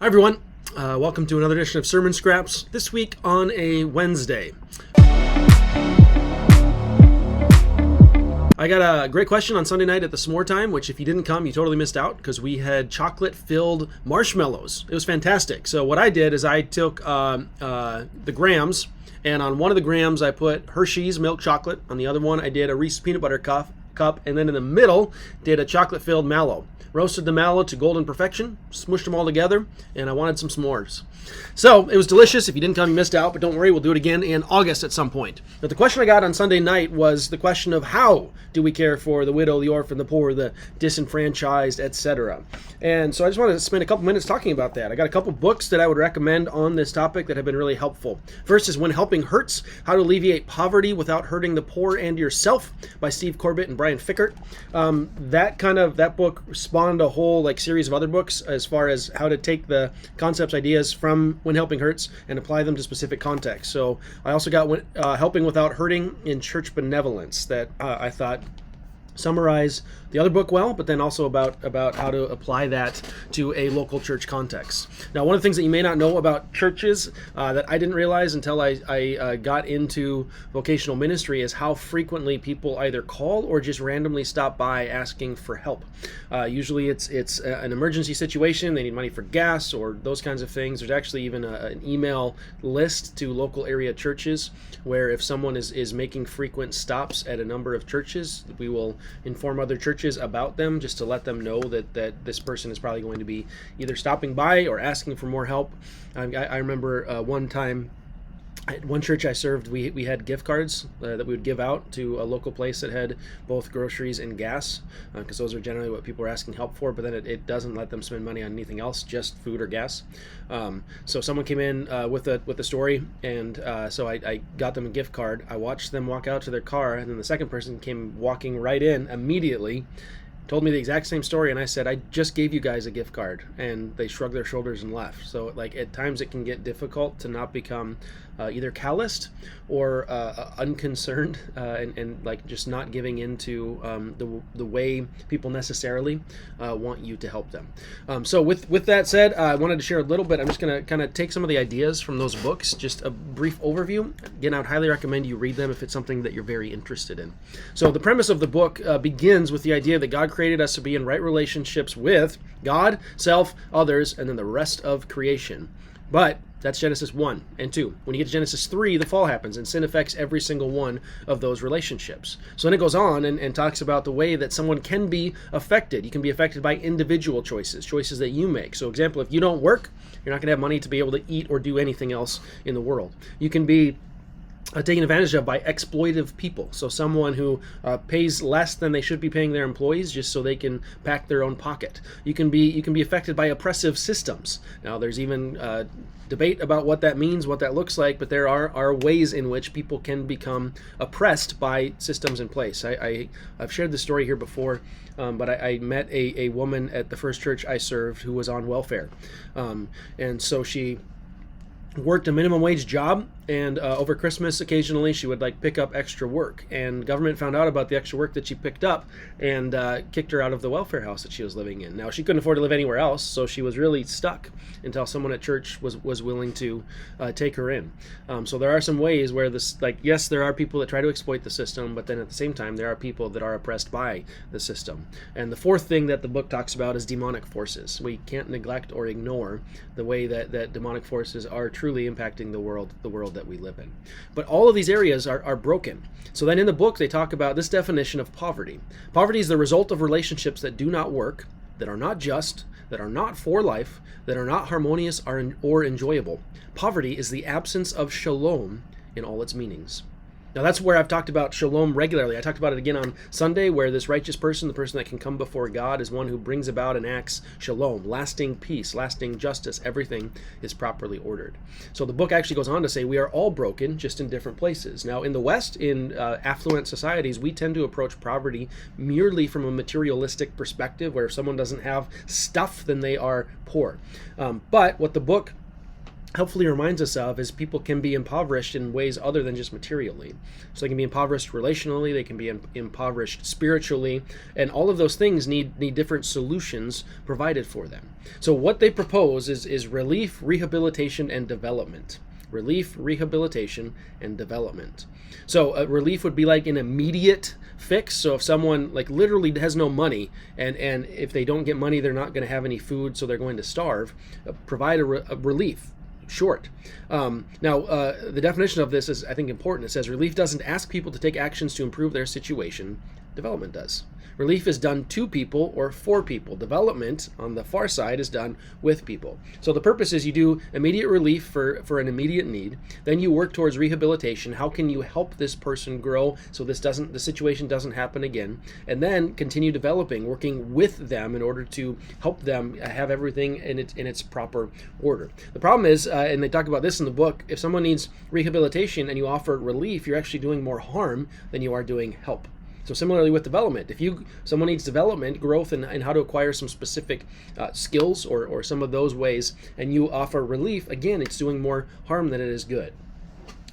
Hi everyone, welcome to another edition of Sermon Scraps, this week on a Wednesday. I got a great question on Sunday night at the s'more time, which if you didn't come, you totally missed out, because we had chocolate-filled marshmallows. It was fantastic. So what I did is I took the grams, and on one of the grams I put Hershey's milk chocolate, on the other one I did a Reese's peanut butter cup, and then in the middle did a chocolate-filled mallow. Roasted the mallow to golden perfection, smushed them all together, and I wanted some s'mores. So it was delicious. If you didn't come, you missed out, but don't worry, we'll do it again in August at some point. But the question I got on Sunday night was the question of how do we care for the widow, the orphan, the poor, the disenfranchised, etc. And so I just wanted to spend a couple minutes talking about that. I got a couple books that I would recommend on this topic that have been really helpful. First is When Helping Hurts, How to Alleviate Poverty Without Hurting the Poor and Yourself by Steve Corbett and Brian Fickert. That book spawned a whole series of other books as far as how to take the concepts, ideas from When Helping Hurts and apply them to specific contexts. So I also got Helping Without Hurting in Church Benevolence that I thought summarize the other book well, but then also about how to apply that to a local church context. Now, one of the things that you may not know about churches that I didn't realize until I got into vocational ministry is how frequently people either call or just randomly stop by asking for help. Usually it's an emergency situation, they need money for gas or those kinds of things. There's actually even an email list to local area churches where if someone is making frequent stops at a number of churches, we will inform other churches about them just to let them know that this person is probably going to be either stopping by or asking for more help. I remember one time at one church I served, we had gift cards that we would give out to a local place that had both groceries and gas, because those are generally what people are asking help for, but then it doesn't let them spend money on anything else, just food or gas. So someone came in with a story, and so I got them a gift card. I watched them walk out to their car, and then the second person came walking right in immediately, told me the exact same story, and I said, I just gave you guys a gift card, and they shrugged their shoulders and left. So at times it can get difficult to not become either calloused or unconcerned and just not giving into the way people necessarily want you to help them. So with that said, I wanted to share a little bit. I'm just going to kind of take some of the ideas from those books, just a brief overview. Again, I would highly recommend you read them if it's something that you're very interested in. So the premise of the book begins with the idea that God created us to be in right relationships with God, self, others, and then the rest of creation. But that's Genesis 1 and 2. When you get to Genesis 3, the fall happens, and sin affects every single one of those relationships. So then it goes on and talks about the way that someone can be affected. You can be affected by individual choices that you make. So example, if you don't work, you're not going to have money to be able to eat or do anything else in the world. You can be taken advantage of by exploitive people. So someone who pays less than they should be paying their employees just so they can pack their own pocket. You can be affected by oppressive systems. Now there's even debate about what that means, what that looks like, but there are ways in which people can become oppressed by systems in place. I've shared this story here before, but I met a woman at the first church I served who was on welfare. And so she worked a minimum wage job, and over Christmas occasionally she would pick up extra work, and government found out about the extra work that she picked up and kicked her out of the welfare house that she was living in. Now she couldn't afford to live anywhere else, so she was really stuck until someone at church was willing to take her in. So there are some ways where this, yes, there are people that try to exploit the system, but then at the same time there are people that are oppressed by the system. And the fourth thing that the book talks about is demonic forces. We can't neglect or ignore the way that demonic forces are truly impacting the world that we live in. But all of these areas are broken. So then in the book they talk about this definition of poverty. Poverty is the result of relationships that do not work, that are not just, that are not for life, that are not harmonious or enjoyable. Poverty is the absence of shalom in all its meanings. Now that's where I've talked about shalom regularly. I talked about it again on Sunday, where this righteous person, the person that can come before God, is one who brings about and acts shalom, lasting peace, lasting justice. Everything is properly ordered. So the book actually goes on to say we are all broken, just in different places. Now in the West, in affluent societies, we tend to approach poverty merely from a materialistic perspective, where if someone doesn't have stuff, then they are poor. But what the book helpfully reminds us of is people can be impoverished in ways other than just materially. So they can be impoverished relationally, they can be impoverished spiritually, and all of those things need different solutions provided for them. So what they propose is relief, rehabilitation, and development. Relief, rehabilitation, and development. So relief would be like an immediate fix. So if someone like literally has no money, and if they don't get money, they're not going to have any food, so they're going to starve, provide a relief. Short. The definition of this is, I think, important. It says relief doesn't ask people to take actions to improve their situation. Development does. Relief is done to people or for people. Development, on the far side, is done with people. So the purpose is you do immediate relief for an immediate need. Then you work towards rehabilitation. How can you help this person grow so the situation doesn't happen again? And then continue developing, working with them in order to help them have everything in its proper order. The problem is, and they talk about this in the book, if someone needs rehabilitation and you offer relief, you're actually doing more harm than you are doing help. So similarly with development, if someone needs development, growth, and how to acquire some specific skills or some of those ways, and you offer relief, again, it's doing more harm than it is good.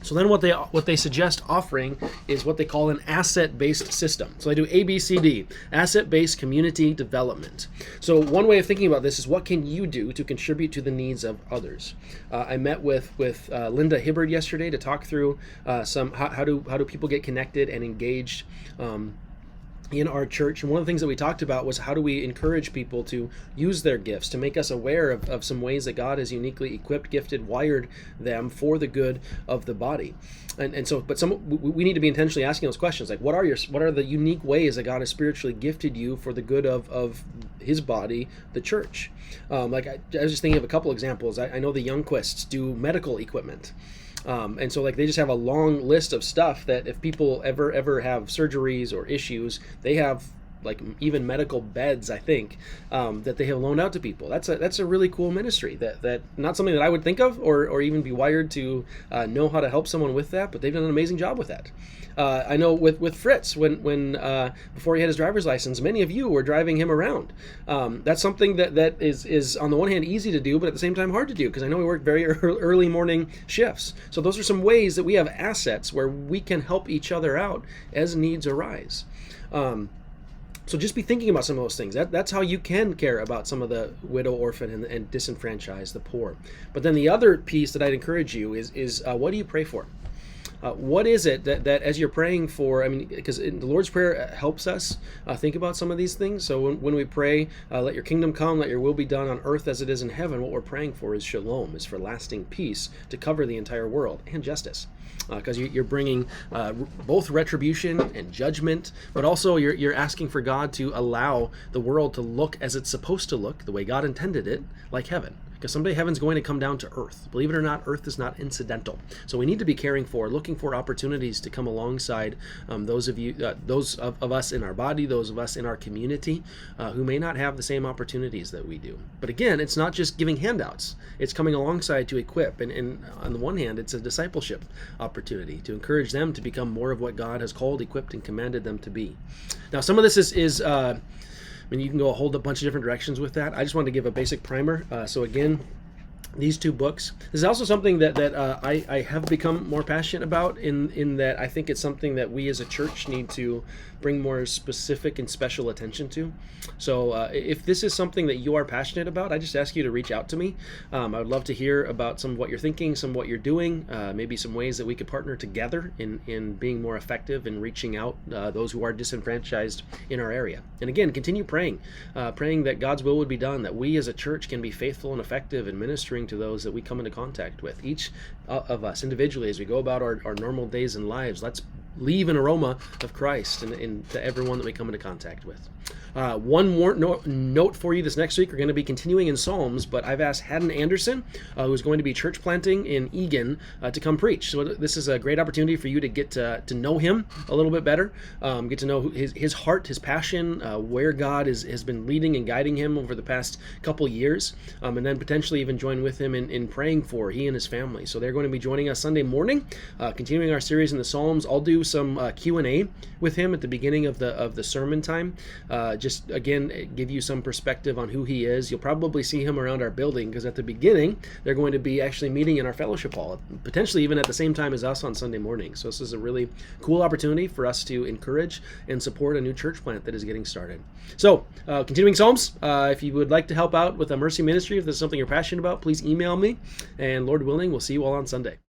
So then what they suggest offering is what they call an asset-based system. So they do ABCD, asset-based community development. So one way of thinking about this is what can you do to contribute to the needs of others? I met with Linda Hibbard yesterday to talk through how do people get connected and engaged in our church. And one of the things that we talked about was how do we encourage people to use their gifts, to make us aware of some ways that God has uniquely equipped, gifted, wired them for the good of the body. And so, but we need to be intentionally asking those questions, like what are the unique ways that God has spiritually gifted you for the good of His body, the church? I was just thinking of a couple examples. I know the Youngquists do medical equipment. And so they just have a long list of stuff that if people ever have surgeries or issues, they have even medical beds, I think, that they have loaned out to people. That's a really cool ministry that not something that I would think of or even be wired to know how to help someone with that, but they've done an amazing job with that. I know with Fritz, when before he had his driver's license, many of you were driving him around. That's something that is on the one hand easy to do, but at the same time hard to do, because I know we work very early morning shifts. So those are some ways that we have assets where we can help each other out as needs arise. So just be thinking about some of those things. That's how you can care about some of the widow, orphan, and disenfranchised, the poor. But then the other piece that I'd encourage you is what do you pray for? What is it that as you're praying for, because the Lord's Prayer helps us think about some of these things. So when we pray, let your kingdom come, let your will be done on earth as it is in heaven, what we're praying for is shalom, is for lasting peace to cover the entire world, and justice. Because you're bringing both retribution and judgment, but also you're asking for God to allow the world to look as it's supposed to look, the way God intended it, like heaven. Because someday heaven's going to come down to earth. Believe it or not, earth is not incidental. So we need to be looking for opportunities to come alongside those of us in our body, those of us in our community who may not have the same opportunities that we do. But again, it's not just giving handouts. It's coming alongside to equip. And on the one hand, it's a discipleship opportunity to encourage them to become more of what God has called, equipped, and commanded them to be. Now, some of this is you can go a whole bunch of different directions with that. I just wanted to give a basic primer. So again, these two books. This is also something that I have become more passionate about in that I think it's something that we as a church need to bring more specific and special attention to. So if this is something that you are passionate about, I just ask you to reach out to me. I would love to hear about some of what you're thinking, some of what you're doing, maybe some ways that we could partner together in being more effective in reaching out those who are disenfranchised in our area. And again, continue praying that God's will would be done, that we as a church can be faithful and effective in ministering to those that we come into contact with. Each of us individually, as we go about our normal days and lives, let's leave an aroma of Christ to everyone that we come into contact with. One more note for you this next week. We're going to be continuing in Psalms, but I've asked Haddon Anderson, who's going to be church planting in Egan, to come preach. So this is a great opportunity for you to get to know him a little bit better, get to know his heart, his passion, where God has been leading and guiding him over the past couple years, and then potentially even join with him in praying for he and his family. So they're going to be joining us Sunday morning, continuing our series in the Psalms. I'll do some Q&A with him at the beginning of the sermon time, just again give you some perspective on who he is. You'll probably see him around our building because at the beginning they're going to be actually meeting in our fellowship hall, potentially even at the same time as us on Sunday morning. So this is a really cool opportunity for us to encourage and support a new church plant that is getting started. So continuing Psalms, if you would like to help out with a mercy ministry, if this is something you're passionate about, please email me, and Lord willing, we'll see you all on Sunday.